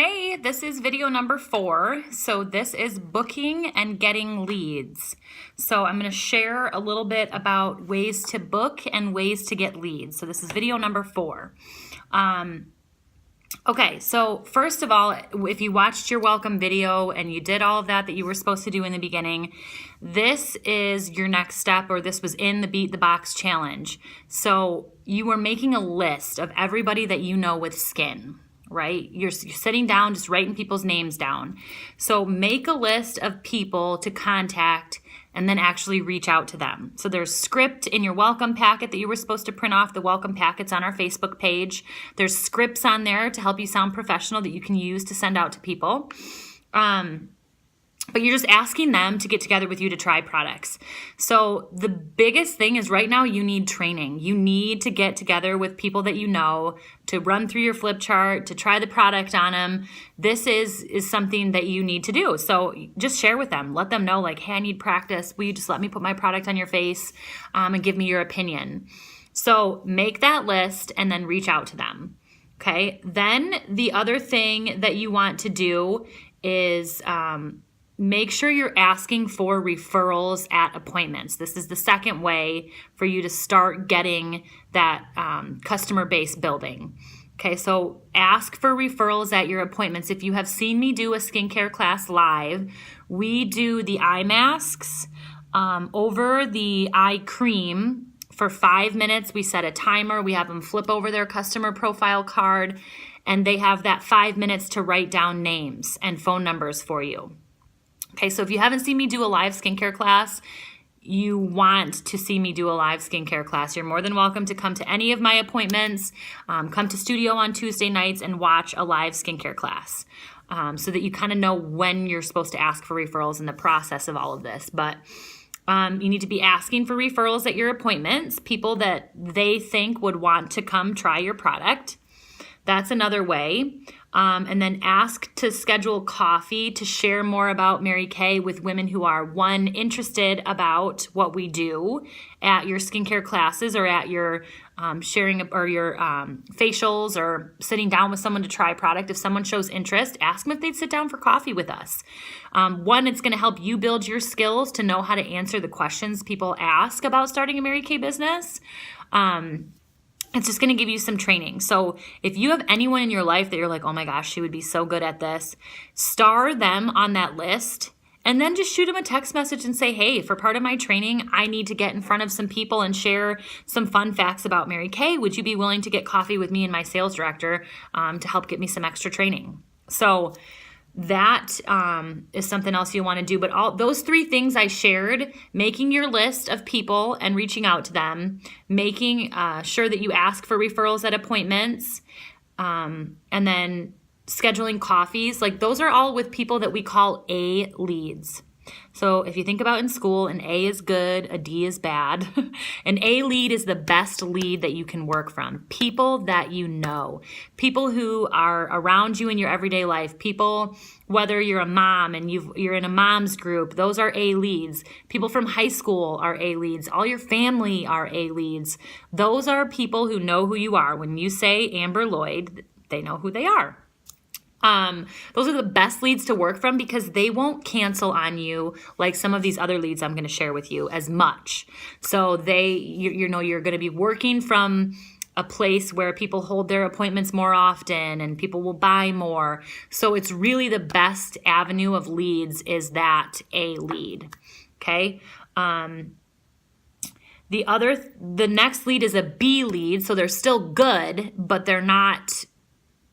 Hey, this is video number 4. So this is booking and getting leads. So I'm going to share a little bit about ways to book and ways to get leads. So this is video number 4. Okay, so first of all, if you watched your welcome video and you did all of that you were supposed to do in the beginning, this is your next step, or this was in the Beat the Box challenge. So you were making a list of everybody that you know with skin. Right? You're sitting down, just writing people's names down. So make a list of people to contact and then actually reach out to them. So there's script in your welcome packet that you were supposed to print off. The welcome packet's on our Facebook page. There's scripts on there to help you sound professional that you can use to send out to people. But you're just asking them to get together with you to try products. So the biggest thing is right now you need training. You need to get together with people that you know to run through your flip chart, to try the product on them. This is something that you need to do. So just share with them. Let them know like, hey, I need practice. Will you just let me put my product on your face and give me your opinion? So make that list and then reach out to them. Okay. Then the other thing that you want to do is make sure you're asking for referrals at appointments. This is the second way for you to start getting that customer base building. Okay, so ask for referrals at your appointments. If you have seen me do a skincare class live, we do the eye masks over the eye cream for 5 minutes. We set a timer. We have them flip over their customer profile card, and they have that 5 minutes to write down names and phone numbers for you. Okay, so if you haven't seen me do a live skincare class, you want to see me do a live skincare class, you're more than welcome to come to any of my appointments, come to studio on Tuesday nights and watch a live skincare class so that you kind of know when you're supposed to ask for referrals in the process of all of this. But you need to be asking for referrals at your appointments, people that they think would want to come try your product. That's another way. And then ask to schedule coffee to share more about Mary Kay with women who are, one, interested about what we do at your skincare classes or at your sharing or your facials or sitting down with someone to try a product. If someone shows interest, ask them if they'd sit down for coffee with us. One, it's going to help you build your skills to know how to answer the questions people ask about starting a Mary Kay business. It's just going to give you some training. So if you have anyone in your life that you're like, oh my gosh, she would be so good at this, star them on that list and then just shoot them a text message and say, hey, for part of my training, I need to get in front of some people and share some fun facts about Mary Kay. Would you be willing to get coffee with me and my sales director to help get me some extra training? So that is something else you want to do. But all those 3 things I shared, making your list of people and reaching out to them, making sure that you ask for referrals at appointments, and then scheduling coffees, like those are all with people that we call A leads. So if you think about in school, an A is good, a D is bad. An A lead is the best lead that you can work from. People that you know, people who are around you in your everyday life, people, whether you're a mom and you're in a mom's group, those are A leads. People from high school are A leads. All your family are A leads. Those are people who know who you are. When you say Amber Lloyd, they know who they are. Those are the best leads to work from because they won't cancel on you like some of these other leads I'm going to share with you as much. So you're going to be working from a place where people hold their appointments more often and people will buy more. So it's really the best avenue of leads is that A lead. Okay. The next lead is a B lead. So they're still good, but they're not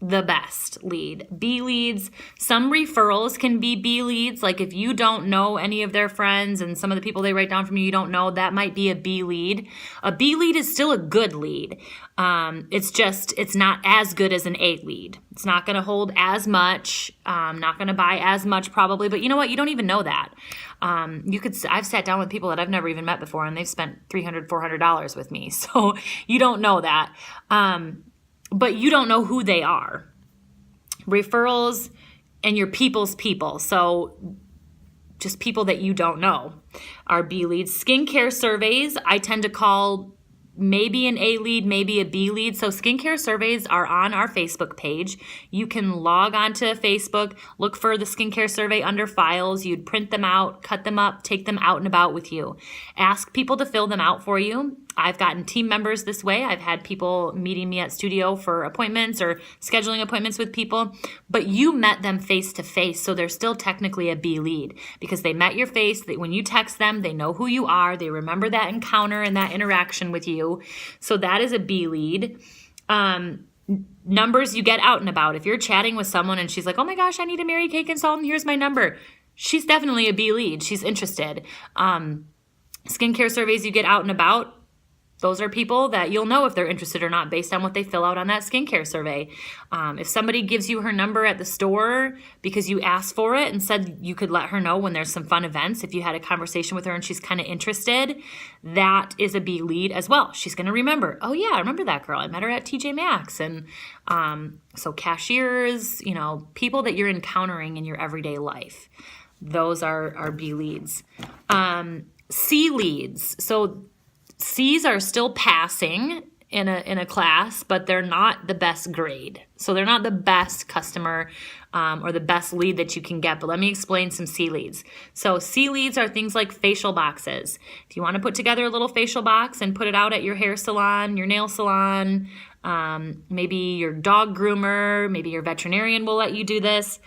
the best lead. B leads, some referrals can be B leads. Like if you don't know any of their friends and some of the people they write down from you don't know, that might be a B lead. A B lead is still a good lead. It's not as good as an A lead. It's not going to hold as much, not going to buy as much probably, but you know what? You don't even know that. I've sat down with people that I've never even met before and they've spent $300, $400 with me. So you don't know that. But you don't know who they are. Referrals and your people's people. So just people that you don't know are B leads. Skincare surveys, I tend to call maybe an A lead, maybe a B lead. So skincare surveys are on our Facebook page. You can log onto Facebook, look for the skincare survey under files. You'd print them out, cut them up, take them out and about with you. Ask people to fill them out for you. I've gotten team members this way. I've had people meeting me at studio for appointments or scheduling appointments with people, but you met them face to face. So they're still technically a B lead because they met your face. When you text them, they know who you are. They remember that encounter and that interaction with you. So that is a B lead. Numbers you get out and about. If you're chatting with someone and she's like, oh my gosh, I need a Mary Kay consultant. Here's my number. She's definitely a B lead. She's interested. Skincare surveys you get out and about. Those are people that you'll know if they're interested or not based on what they fill out on that skincare survey. If somebody gives you her number at the store because you asked for it and said you could let her know when there's some fun events, if you had a conversation with her and she's kind of interested, that is a B lead as well. She's going to remember, oh yeah, I remember that girl. I met her at TJ Maxx. And so cashiers, people that you're encountering in your everyday life, those are B leads. C leads. So C's are still passing in a class, but they're not the best grade. So they're not the best customer or the best lead that you can get. But let me explain some C leads. So C leads are things like facial boxes. If you want to put together a little facial box and put it out at your hair salon, your nail salon, maybe your dog groomer, maybe your veterinarian will let you do this.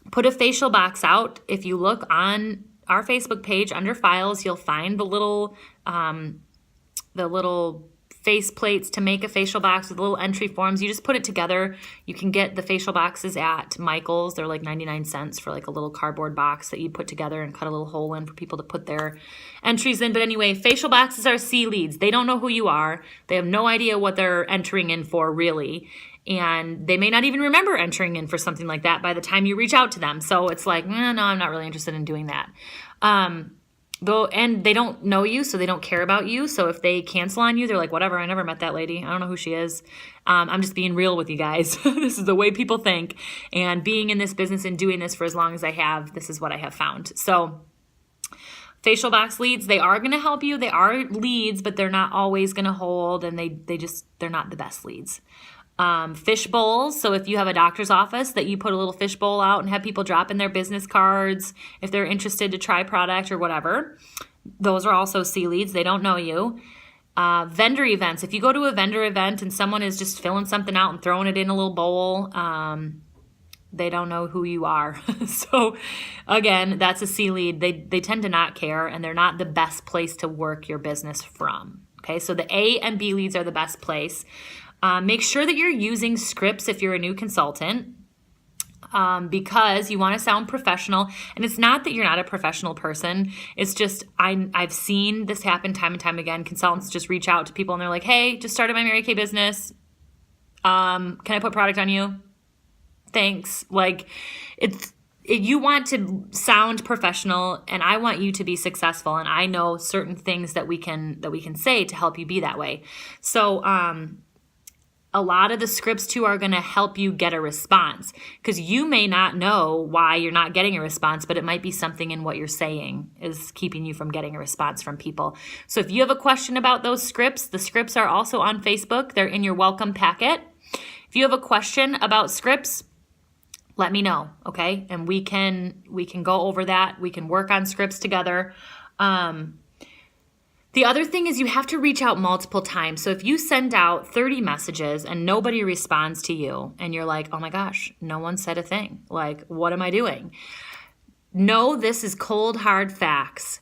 Put a facial box out. If you look on our Facebook page under files, you'll find the little face plates to make a facial box with little entry forms. You just put it together. You can get the facial boxes at Michael's. They're like 99 cents for like a little cardboard box that you put together and cut a little hole in for people to put their entries in. But anyway, facial boxes are C leads. They don't know who you are. They have no idea what they're entering in for really. And they may not even remember entering in for something like that by the time you reach out to them. So it's like, no, I'm not really interested in doing that. And they don't know you, so they don't care about you. So if they cancel on you, they're like, whatever, I never met that lady. I don't know who she is. I'm just being real with you guys. This is the way people think. And being in this business and doing this for as long as I have, this is what I have found. So facial box leads, they are going to help you. They are leads, but they're not always going to hold, and they're not the best leads. Fish bowls. So if you have a doctor's office that you put a little fish bowl out and have people drop in their business cards if they're interested to try product or whatever, those are also C leads. They don't know you. Vendor events. If you go to a vendor event and someone is just filling something out and throwing it in a little bowl, they don't know who you are. So again, that's a C lead. They tend to not care, and they're not the best place to work your business from. Okay, so the A and B leads are the best place. Make sure that you're using scripts if you're a new consultant, because you want to sound professional. And it's not that you're not a professional person. It's just I've seen this happen time and time again. Consultants just reach out to people and they're like, hey, just started my Mary Kay business. Can I put product on you? Thanks. Like you want to sound professional, and I want you to be successful. And I know certain things that we can say to help you be that way. So, a lot of the scripts too are going to help you get a response, because you may not know why you're not getting a response, but it might be something in what you're saying is keeping you from getting a response from people. So if you have a question about those scripts, the scripts are also on Facebook. They're in your welcome packet. If you have a question about scripts, let me know, okay? And we can go over that. We can work on scripts together. The other thing is you have to reach out multiple times. So if you send out 30 messages and nobody responds to you and you're like, oh my gosh, no one said a thing. Like, what am I doing? No, this is cold, hard facts.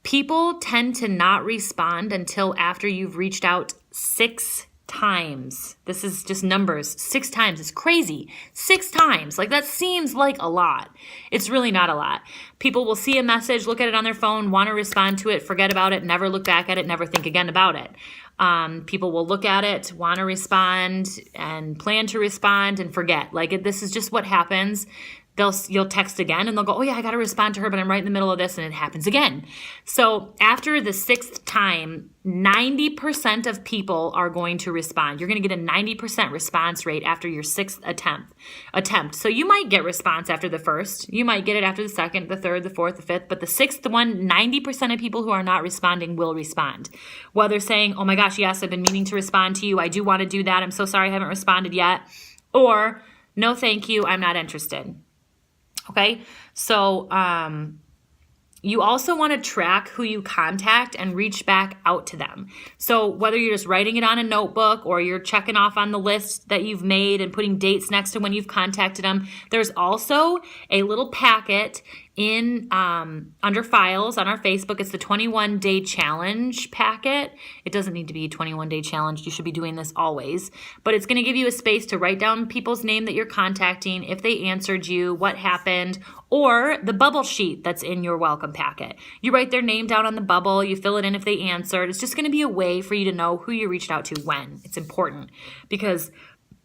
People tend to not respond until after you've reached out 6 times. This is just numbers. 6 times. It's crazy. 6 times. Like, that seems like a lot. It's really not a lot. People will see a message, look at it on their phone, want to respond to it, forget about it, never look back at it, never think again about it. People will look at it, want to respond, and plan to respond and forget. Like, this is just what happens. you'll text again and they'll go, oh yeah, I got to respond to her, but I'm right in the middle of this, and it happens again. So after the 6th time, 90% of people are going to respond. You're going to get a 90% response rate after your 6th attempt. So you might get response after the 1st. You might get it after the 2nd, the 3rd, the 4th, the 5th, but the 6th one, 90% of people who are not responding will respond. Whether saying, oh my gosh, yes, I've been meaning to respond to you. I do want to do that. I'm so sorry I haven't responded yet. Or, no, thank you. I'm not interested. Okay, so you also want to track who you contact and reach back out to them. So whether you're just writing it on a notebook or you're checking off on the list that you've made and putting dates next to when you've contacted them, there's also a little packet in under files on our Facebook. It's the 21-day challenge packet. It doesn't need to be a 21-day challenge. You should be doing this always. But it's going to give you a space to write down people's name that you're contacting, if they answered you, what happened, or the bubble sheet that's in your welcome packet. You write their name down on the bubble. You fill it in if they answered. It's just going to be a way for you to know who you reached out to when. It's important because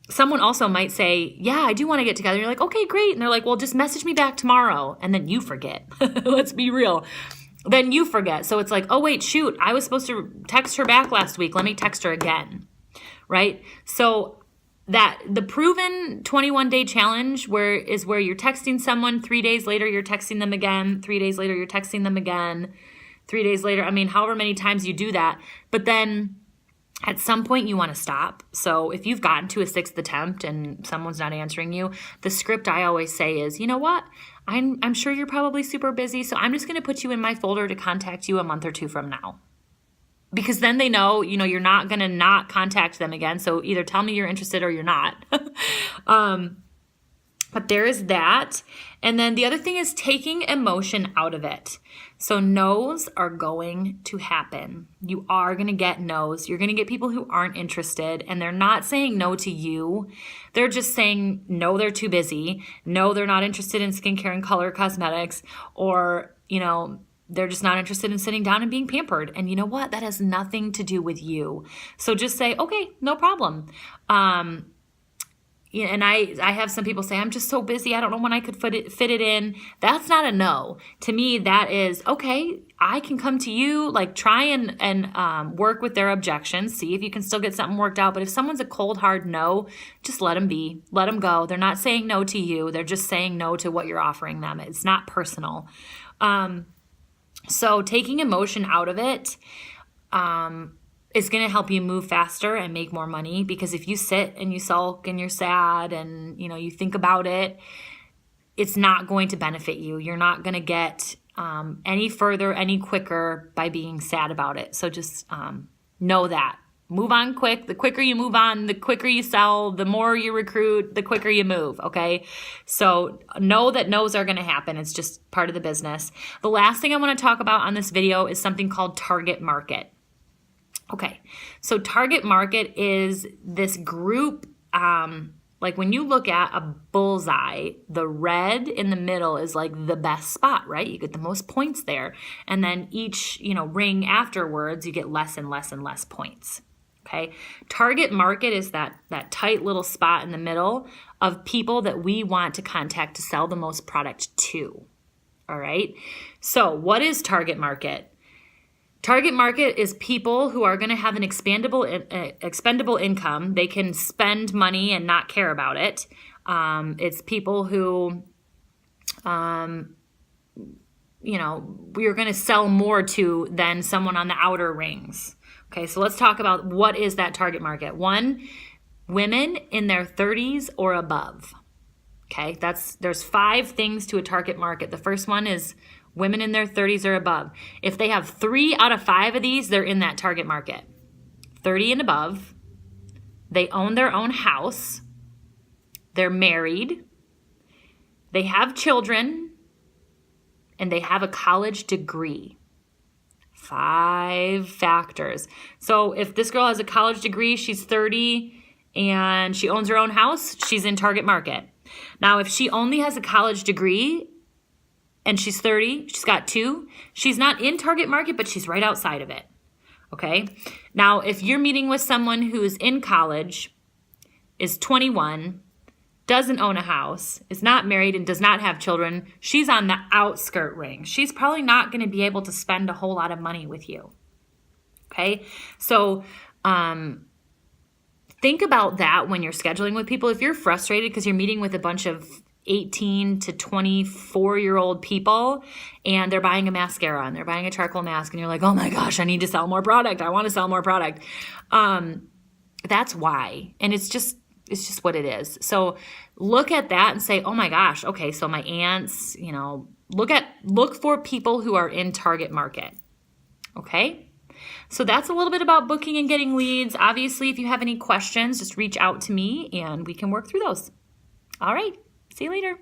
someone also might say, yeah, I do want to get together. You're like, okay, great. And they're like, well, just message me back tomorrow. And then you forget. Let's be real. Then you forget. So it's like, oh, wait, shoot. I was supposed to text her back last week. Let me text her again. Right? So that the proven 21-day challenge where you're texting someone 3 days later, you're texting them again. 3 days later, you're texting them again. 3 days later, I mean, however many times you do that. But then at some point you want to stop. So if you've gotten to a 6th attempt and someone's not answering you, the script I always say is, you know what? I'm sure you're probably super busy, so I'm just going to put you in my folder to contact you a month or 2 from now. Because then they know, you're not going to not contact them again. So either tell me you're interested or you're not. But there is that. And then the other thing is taking emotion out of it. So no's are going to happen. You are going to get no's. You're going to get people who aren't interested, and they're not saying no to you. They're just saying, no, they're too busy. No, they're not interested in skincare and color cosmetics, or, they're just not interested in sitting down and being pampered. And you know what? That has nothing to do with you. So just say, okay, no problem. And I have some people say, I'm just so busy. I don't know when I could fit it in. That's not a no. To me, that is, okay, I can come to you, like try and work with their objections, see if you can still get something worked out. But if someone's a cold, hard no, just let them be. Let them go. They're not saying no to you. They're just saying no to what you're offering them. It's not personal. So taking emotion out of it is going to help you move faster and make more money, because if you sit and you sulk and you're sad and, you think about it, it's not going to benefit you. You're not going to get any further, any quicker by being sad about it. So just know that. Move on quick. The quicker you move on, the quicker you sell, the more you recruit, the quicker you move, okay? So know that no's are going to happen. It's just part of the business. The last thing I want to talk about on this video is something called target market. Okay, so target market is this group, like when you look at a bullseye, the red in the middle is like the best spot, right? You get the most points there. And then each, ring afterwards, you get less and less and less points. Okay, target market is that tight little spot in the middle of people that we want to contact to sell the most product to. All right, so what is target market? Target market is people who are going to have an expendable income. They can spend money and not care about it. It's people who, we're going to sell more to than someone on the outer rings. Okay, so let's talk about what is that target market. 1, women in their 30s or above. Okay, there's 5 things to a target market. The first one is women in their 30s or above. If they have 3 out of 5 of these, they're in that target market. 30 and above. They own their own house. They're married. They have children. And they have a college degree. 5 factors. So if this girl has a college degree, she's 30, and she owns her own house, she's in target market. Now, if she only has a college degree and she's 30, she's got 2, she's not in target market, but she's right outside of it. Okay? Now, if you're meeting with someone who's in college, is 21, doesn't own a house, is not married, and does not have children, she's on the outskirt ring. She's probably not going to be able to spend a whole lot of money with you. Okay? So think about that when you're scheduling with people. If you're frustrated because you're meeting with a bunch of 18 to 24-year-old people and they're buying a mascara and they're buying a charcoal mask and you're like, oh my gosh, I need to sell more product. I want to sell more product. That's why. And it's just what it is. So look at that and say, oh my gosh, okay, so my aunts, look for people who are in target market. Okay? So that's a little bit about booking and getting leads. Obviously, if you have any questions, just reach out to me and we can work through those. All right. See you later.